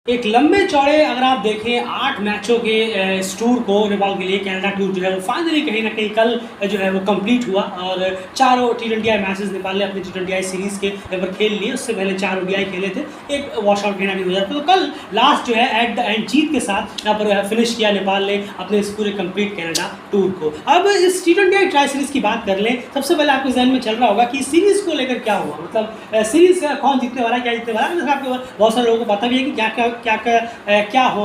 एक लंबे चौड़े अगर आप देखें 8 मैचों के इस टूर को नेपाल के लिए कनाडा टूर जो है वो फाइनली कहीं ना कहीं कल जो है वो कंप्लीट हुआ और चारों T20I मैचेस नेपाल ने अपनी T20I सीरीज़ के पर खेल लिए। उससे पहले 4 ODI खेले थे, एक वॉश आउट कहीं ना कहीं हो जाता। तो कल लास्ट जो है एट द एंड जीत के साथ यहाँ पर फिनिश किया नेपाल ने अपने इस पूरे कंप्लीट कनाडा टूर को। अब इस T20I ट्राई सीरीज़ की बात कर लें, सबसे पहले आपके जहन में चल रहा होगा कि सीरीज़ को लेकर क्या हुआ, मतलब सीरीज़ कौन जीतने वाला है, क्या जीतने वाला है। आपको बहुत सारे लोगों को पता भी है कि क्या हो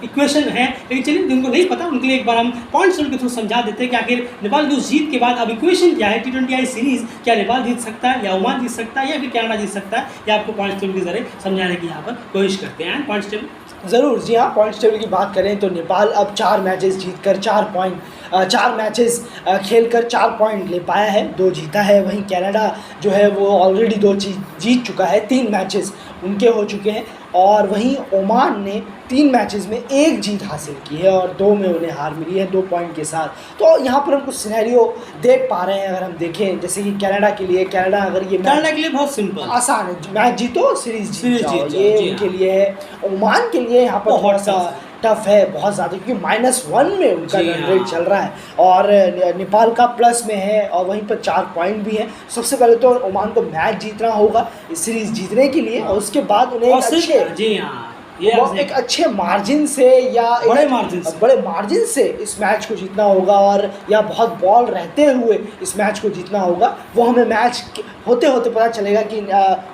इक्वेशन है, लेकिन चलिए जिनको नहीं पता उनके लिए एक बार हम पॉइंट्स के थ्रू समझा देते हैं कि आखिर नेपाल की उस जीत के बाद अब इक्वेशन क्या है। T20I सीरीज़ क्या नेपाल जीत सकता है या ओमान जीत सकता है या फिर कनाडा जीत सकता है, या आपको पॉइंट्स टेबल के जरिए समझाने की यहाँ पर कोशिश करते हैं। पॉइंट्स टेबल ज़रूर, जी हाँ, पॉइंट्स टेबल की बात करें तो नेपाल अब 4 मैचेस जीतकर 4 मैचेस खेलकर 4 पॉइंट ले पाया है, 2 जीता है। वहीं कनाडा जो है वो ऑलरेडी 2 जीत चुका है, 3 मैचेस उनके हो चुके हैं। और वहीं ओमान ने 3 मैचेस में 1 जीत हासिल की है और 2 में उन्हें हार मिली है 2 पॉइंट के साथ। तो यहाँ पर हम कुछ सिनेरियो देख पा रहे हैं। अगर हम देखें जैसे कि कनाडा के लिए, अगर ये कनाडा के लिए बहुत सिंपल आसान है, मैच जीतो सीरीज जीत जाओ, ये उनके हाँ। लिए है। ओमान के लिए यहाँ पर थोड़ा सा टफ है, बहुत ज़्यादा, क्योंकि -1 में उनका रन रेट चल रहा है और नेपाल का प्लस में है और वहीं पर 4 पॉइंट भी हैं। सबसे पहले तो ओमान को मैच जीतना होगा इस सीरीज़ जीतने के लिए और उसके बाद उन्हें एक अच्छे मार्जिन से या बड़े मार्जिन से इस मैच को जीतना होगा और या बहुत बॉल रहते हुए इस मैच को जीतना होगा। वो हमें मैच होते होते पता चलेगा कि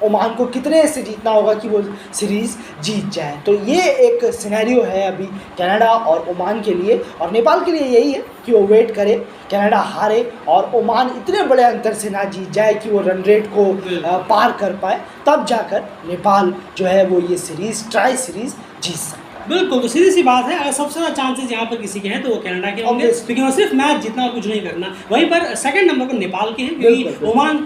ओमान को कितने से जीतना होगा कि वो सीरीज़ जीत जाए। तो ये एक सिनेरियो है अभी कनाडा और ओमान के लिए, और नेपाल के लिए यही है कि वो वेट करे, कनाडा हारे और ओमान इतने बड़े अंतर से ना जीत जाए कि वो रन रेट को पार कर पाए, तब जाकर नेपाल जो है वो ये ट्राई सीरीज़ जीत सकता है। बिल्कुल, तो सीधी सी बात है, अगर सबसे ज़्यादा चांसेस यहाँ पर किसी के हैं तो वो कनाडा के होंगे, लेकिन वो सिर्फ मैच जीतना और कुछ नहीं करना। वहीं पर सेकंड नंबर पर नेपाल के हैं, क्योंकि ओमान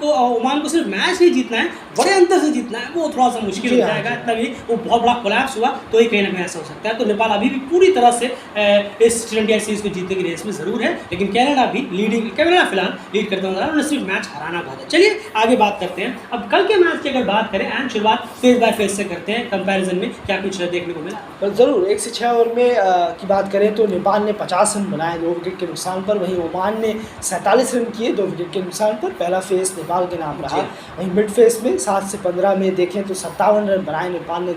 को सिर्फ मैच नहीं जीतना है, बड़े अंतर से जीतना है, वो थोड़ा सा मुश्किल हो जाएगा। तभी वो बहुत बड़ा कोलैप्स हुआ तो ही कहीं ना कहीं ऐसा हो सकता है। तो नेपाल अभी भी पूरी तरह से इस T20I सीरीज़ को जीतने की रेस में ज़रूर है, लेकिन कनाडा फिलहाल लीड करता नजर आ रहा है। उन्हें सिर्फ मैच हराना बहुत है। चलिए आगे बात करते हैं। अब कल के मैच की अगर बात करें, एंड शुरुआत फेस बाय फेस से करते हैं, कंपैरिजन में क्या कुछ देखने को मिला। ज़रूर, 1 से 6 ओवर में की बात करें तो नेपाल ने 50 रन बनाए 2 विकेट के नुकसान पर। वहीं ओमान ने 47 रन किए 2 विकेट के नुकसान पर। पहला फेस नेपाल के नाम रहा। वहीं मिड फेस में 7 से 15 में देखें तो 57 रन बनाए नेपाल ने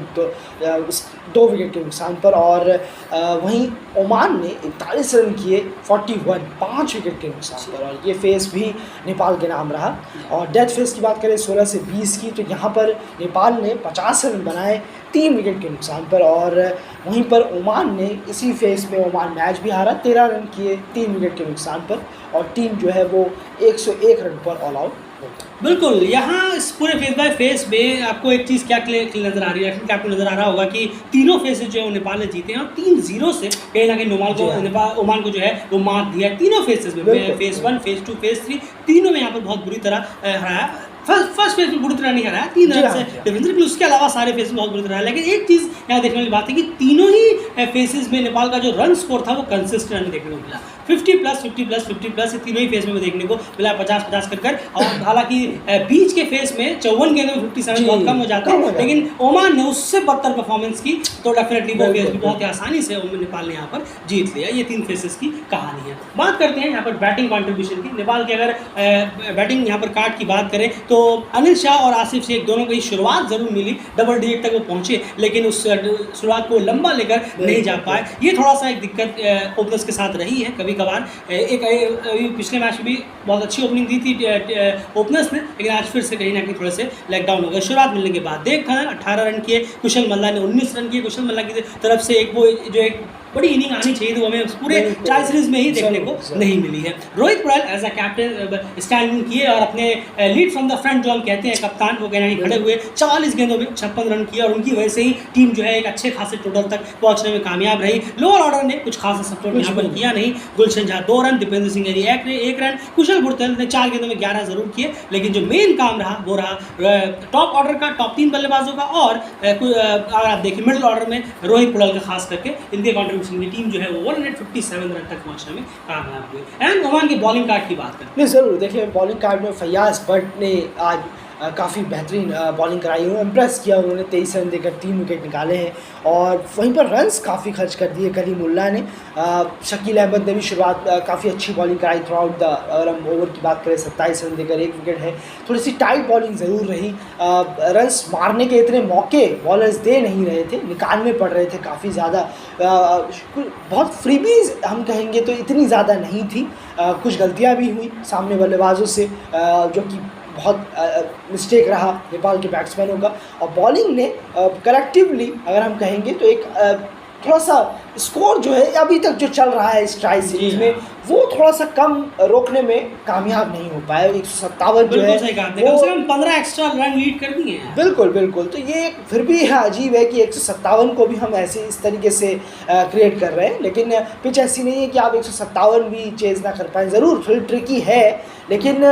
2 विकेट के नुकसान पर। और वहीं ओमान ने 41 रन किए 5 विकेट के नुकसान पर, और ये फेस भी नेपाल के नाम रहा। और डेथ फेस की बात करें 16 से 20 की, तो यहाँ पर नेपाल ने 50 रन बनाए 3 विकेट के नुकसान पर। और वहीं पर ओमान ने इसी फेस में ओमान मैच भी हारा, 13 रन किए 3 विकेट के नुकसान पर, और टीम जो है वो 101 रन पर ऑल आउट। बिल्कुल, यहाँ इस पूरे फेस बाय फेस में आपको एक चीज़ क्या नज़र आ रही है, आपको नज़र आ रहा होगा कि तीनों फेसेस जो है वो नेपाल ने जीते हैं और 3-0 से कहीं ना कहीं ओमान को जो है वो मात दिया है तीनों फेसेस में। फेस 1, फेस 2, फेस 3 तीनों में यहाँ पर बहुत बुरी तरह हराया। फर्स्ट फेज में बुरी तरह नहीं हराया, 3 रन से डिफरेंस, उसके अलावा सारे फेसेस में बहुत बुरी तरह है। लेकिन एक चीज़ यहाँ देखने वाली बात है कि तीनों ही फेसेस में नेपाल का जो रन स्कोर था वो कंसिस्टेंट देखने को मिला। 50+, 50+, 50+, ये तीनों ही फेस में देखने को मिला, 50-50 कर। और हालांकि बीच के फेस में 54 गेंदों में 57 बहुत कम हो जाता है, लेकिन ओमान ने उससे बदतर परफॉर्मेंस की, तो डेफिनेटली वो फेस भी बहुत ही आसानी से नेपाल ने यहाँ पर जीत लिया। ये 3 फेसेस की कहानी है। बात करते हैं यहाँ पर बैटिंग कॉन्ट्रीब्यूशन की। नेपाल की अगर बैटिंग यहाँ पर कार्ड की बात करें तो अनिल शाह और आसिफ शेख दोनों को शुरुआत जरूर मिली, डबल डिजिट तक वो पहुंचे, लेकिन उस शुरुआत को लंबा लेकर नहीं जा पाए। ये थोड़ा सा एक दिक्कत ओपनर्स के साथ रही है कभी कभार। पिछले मैच में भी बहुत अच्छी ओपनिंग दी थी ओपनर्स ने, लेकिन आज फिर से कहीं ना कहीं थोड़े से लेग डाउन हो गए। शुरुआत मिलने के बाद देव खन्ना 18 रन किए, कुशल मल्ला ने 19 रन किए। कुशल मल्ला की तरफ से एक बड़ी इनिंग आनी चाहिए तो हमें पूरे ट्राई सीरीज में ही देखने को नहीं मिली है। Rohit Patel as a captain stand in किए और अपने लीड फ्रॉम द फ्रंट जो हम कहते हैं कप्तान, वो कहना खड़े हुए 44 गेंदों में 56 रन किए और उनकी वजह से ही टीम जो है एक अच्छे खासे टोटल तक पहुंचने में कामयाब रही। लोअर ऑर्डर ने कुछ खासा सपोर्ट यहाँ पर किया नहीं। गुलशन झा 2 रन, दीपेंद्र सिंह ने 1 रन, कुशल पटेल ने 4 गेंदों में 11 जरूर किए, लेकिन जो मेन काम रहा वो रहा टॉप ऑर्डर का, टॉप 3 बल्लेबाजों का। और अगर आप देखिए मिडिल ऑर्डर में रोहित पटेल का खास करके इनके कॉन्ट्रीब्यूशन की टीम जो है वो 157 रन तक पहुंचने में कामयाब हुए। एंड ओमान की बॉलिंग कार्ड की बात करें, नहीं ज़रूर देखिए, बॉलिंग कार्ड में फैयाज भट्ट ने आज काफ़ी बेहतरीन बॉलिंग कराई, उन्होंने इम्प्रेस किया, उन्होंने 23 रन देकर 3 विकेट निकाले हैं और वहीं पर रन्स काफ़ी खर्च कर दिए कलीमुल्लाह ने। शकील अहमद ने भी शुरुआत काफ़ी अच्छी बॉलिंग कराई थ्रू आउट द, अगर हम ओवर की बात करें 27 रन देकर 1 विकेट है। थोड़ी सी टाइट बॉलिंग ज़रूर रही, रन्स मारने के इतने मौके बॉलर्स दे नहीं रहे थे, निकालने पड़ रहे थे काफ़ी ज़्यादा। बहुत फ्रीबीज हम कहेंगे तो इतनी ज़्यादा नहीं थी, कुछ गलतियाँ भी हुई सामने बल्लेबाजों से, जो कि बहुत मिस्टेक रहा नेपाल के बैट्समैनों का। और बॉलिंग ने कलेक्टिवली अगर हम कहेंगे तो एक थोड़ा सा स्कोर जो है अभी तक जो चल रहा है इस ट्राई सीरीज में वो थोड़ा सा कम रोकने में कामयाब नहीं हो पाया। 157 जो है कम से कम 15 एक्स्ट्रा रन लीड कर दिए हैं। बिल्कुल बिल्कुल, तो ये फिर भी अजीब है कि 157 को भी हम ऐसे इस तरीके से क्रिएट कर रहे हैं, लेकिन पिच ऐसी नहीं है कि आप 157 भी चेज ना कर पाएँ। ज़रूर थोड़ी ट्रिकी है, लेकिन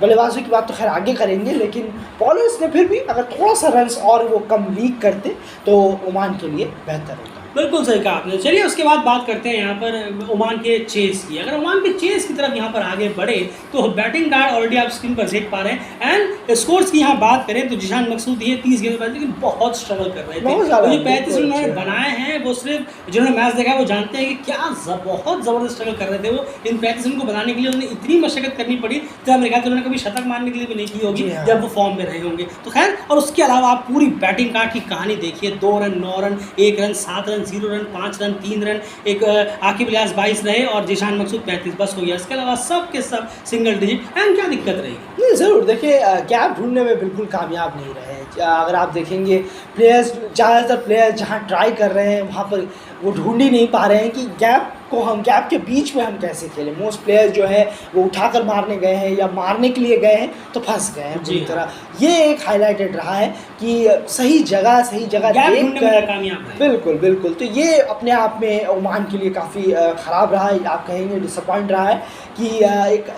बल्लेबाजों की बात तो खैर आगे करेंगे, लेकिन बॉलर्स ने फिर भी अगर थोड़ा सा रन्स और वो कम लीक करते तो ओमान के लिए बेहतर होता। बिल्कुल सही कहा आपने। चलिए उसके बाद बात करते हैं यहाँ पर ओमान के चेस की। अगर ओमान के चेस की तरफ यहाँ पर आगे बढ़े तो बैटिंग कार्ड ऑलरेडी आप स्क्रीन पर देख पा रहे हैं। एंड स्कोर्स की यहाँ बात करें तो जिशान मकसूद ये 30 गेंदबाज लेकिन बहुत स्ट्रगल कर रहे थे। जो 35 रन उन्होंने बनाए हैं वो सिर्फ जिन्होंने मैच देखा है वो जानते हैं कि क्या बहुत ज़बरदस्त स्ट्रगल कर रहे थे वो। इन 35 रन को बनाने के लिए उन्हें इतनी मशक्कत करनी पड़ी तो मेरे ख्याल से उन्होंने कभी शतक मारने के लिए भी नहीं की होगी जब वो फॉर्म में रहे होंगे। तो खैर, और उसके अलावा आप पूरी बैटिंग कार्ड की कहानी देखिए। 2 run, 9 run, 1 run, 7 run, 0 run, 5 run, 3 run, एक आकिब इलियास 22 रहे और जिशान मकसूद 35, बस हो गया। इसके अलावा सब के सब सिंगल डिजिट। एंड क्या दिक्कत रही? नहीं, ज़रूर देखिए, गैप ढूंढने में बिल्कुल कामयाब नहीं रहे। अगर आप देखेंगे प्लेयर्स, ज़्यादातर प्लेयर्स जहाँ ट्राई कर रहे हैं वहाँ पर वो ढूंढ ही नहीं पा रहे हैं कि गैप को हम गैप के बीच में हम कैसे खेलें। मोस्ट प्लेयर्स जो है वो उठाकर मारने गए हैं या मारने के लिए गए हैं तो फंस गए हैं पूरी तरह। ये एक हाईलाइटेड रहा है कि सही जगह देखकर कामयाब। बिल्कुल बिल्कुल, तो ये अपने आप में ओमान के लिए काफ़ी ख़राब रहा है, आप कहेंगे डिसअपॉइंट रहा है कि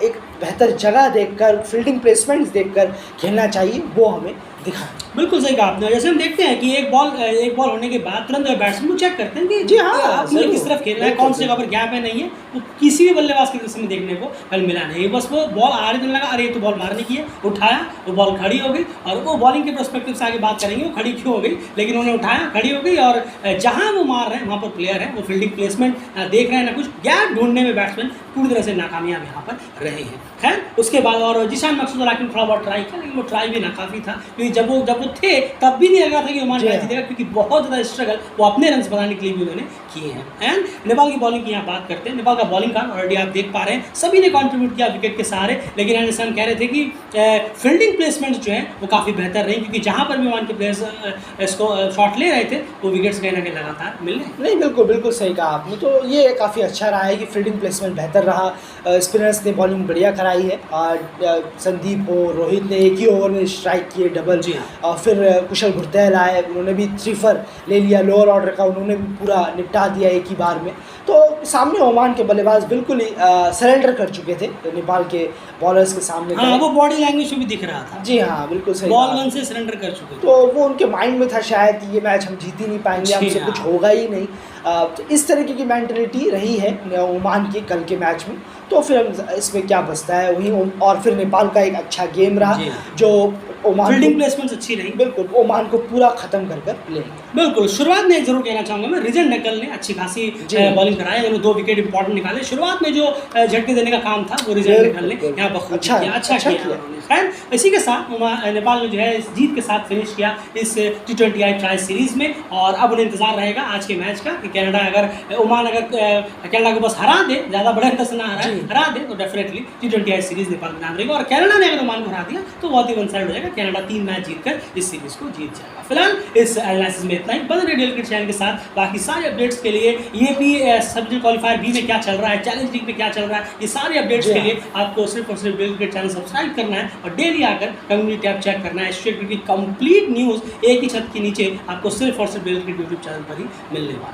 एक बेहतर जगह देखकर, फील्डिंग प्लेसमेंट्स देखकर खेलना चाहिए, वो हमें दिखा। बिल्कुल सही कहा आपने। जैसे हम देखते हैं कि एक बॉल होने के बाद तुरंत बैट्समैन को चेक करते हैं कि जी हाँ, आपने किस तरफ खेलना है, कौन सी जगह पर गैप है, नहीं है। वो किसी भी बल्लेबाज के किस्म में देखने को कल मिला नहीं। बस वो बॉल आ रही तो लगा अरे ये तो बॉल मारने की है, उठाया, वो बॉल खड़ी हो गई। और वो बॉलिंग के पर्सपेक्टिव से आगे बात करेंगे वो खड़ी क्यों हो गई, लेकिन उन्होंने उठाया, खड़ी हो गई। और जहाँ वो मार रहे हैं वहाँ पर प्लेयर है, वो फील्डिंग प्लेसमेंट देख रहे हैं ना कुछ। गैप ढूंढने में बैट्समैन पूरी तरह से नाकामयाब यहाँ पर रहे हैं। खैर, उसके बाद और जिशान मकसूद लेकिन थोड़ा बहुत ट्राई किया, लेकिन वो ट्राई भी नाकाफी था, क्योंकि जब वो थे तब भी नहीं लग रहा था कि ओमान मैच जीतेगा, क्योंकि बहुत ज़्यादा स्ट्रगल वो अपने रन बनाने के लिए भी उन्होंने किए हैं। एंड नेपाल की बॉलिंग की यहाँ बात करते हैं। नेपाल का बॉलिंग कार्ड ऑलरेडी आप देख पा रहे हैं, सभी ने कंट्रीब्यूट किया विकेट के सहारे, लेकिन जैसे हम कह रहे थे कि फील्डिंग प्लेसमेंट जो है वो काफ़ी बेहतर रही, क्योंकि जहाँ पर भी ओमान के प्लेयर्स इसको शॉट ले रहे थे वो विकेट्स कहीं ना कहीं लगातार मिल रहे। नहीं, बिल्कुल बिल्कुल सही कहा आपने। तो ये काफ़ी अच्छा रहा है कि फील्डिंग प्लेसमेंट बेहतर रहा, स्पिनर्स ने बॉलिंग बढ़िया कराई है। संदीप हो, रोहित ने एक ही ओवर में स्ट्राइक किए डबल, और फिर कुशल भुरतेल आए, उन्होंने भी 3 4 ले लिया लोअर ऑर्डर का, उन्होंने भी पूरा निपटा दिया एक ही बार में। तो सामने ओमान के बल्लेबाज बिल्कुल ही सरेंडर कर चुके थे नेपाल के बॉलर्स के सामने। हाँ, वो बॉडी लैंग्वेज में भी दिख रहा था। जी हाँ, बिल्कुल सही, बॉल 1 से सरेंडर कर चुके थे। तो वो उनके माइंड में था शायद कि ये मैच हम जीत ही नहीं पाएंगे, हमसे कुछ होगा ही नहीं। तो इस तरीके की मेंटलिटी रही है ओमान की कल के मैच में। तो फिर हम इसमें क्या बचता है वही, और फिर नेपाल का एक अच्छा गेम रहा जो ओमान फील्डिंग प्लेसमेंट्स अच्छी रही। बिल्कुल, ओमान को पूरा खत्म कर ले। बिल्कुल, शुरुआत में जरूर कहना चाहूँगा मैं, रिजन डकल ने अच्छी खासी बॉलिंग कराई, उन्होंने 2 विकेट इंपॉर्टेंट निकाले। शुरुआत में जो झटके देने का काम था वो रिजन डकल ने यहाँ पर अच्छा किया। खैर, इसी के साथ नेपाल ने जो है इस जीत के साथ फिनिश किया इस T20I ट्राई सीरीज में। और अब उन्हें इंतजार रहेगा आज के मैच का कि कनाडा अगर ओमान कनाडा को बस हरा दे, ज़्यादा बड़े अंतर से ना हरा दे तो डेफिनेटली T20I सीरीज नेपाल के नाम रहेगा। और कनाडा ने अगर ओमान को हरा दिया तो बहुत ही वन साइड हो जाएगा, कनाडा 3 मैच जीतकर इस सीरीज को जीत जाएगा। फिलहाल इस एनालिसिस में इतना ही। बने रहिए डेली क्रिकेट चैनल के साथ बाकी सारे अपडेट्स के लिए। ये भी सब क्वालिफायर बी में क्या चल रहा है, चैलेंज लीग में क्या चल रहा है, ये सारे अपडेट्स के लिए आपको सिर्फ और सिर्फ डेली क्रिकेट चैनल सब्सक्राइब करना है और डेली आकर कम्युनिटी टैब चेक करना है। एशिया क्रिकेट की कंप्लीट न्यूज़ एक ही छत के नीचे आपको सिर्फ और सिर्फ डेली क्रिकेट यूट्यूब चैनल पर ही मिलने वाला है।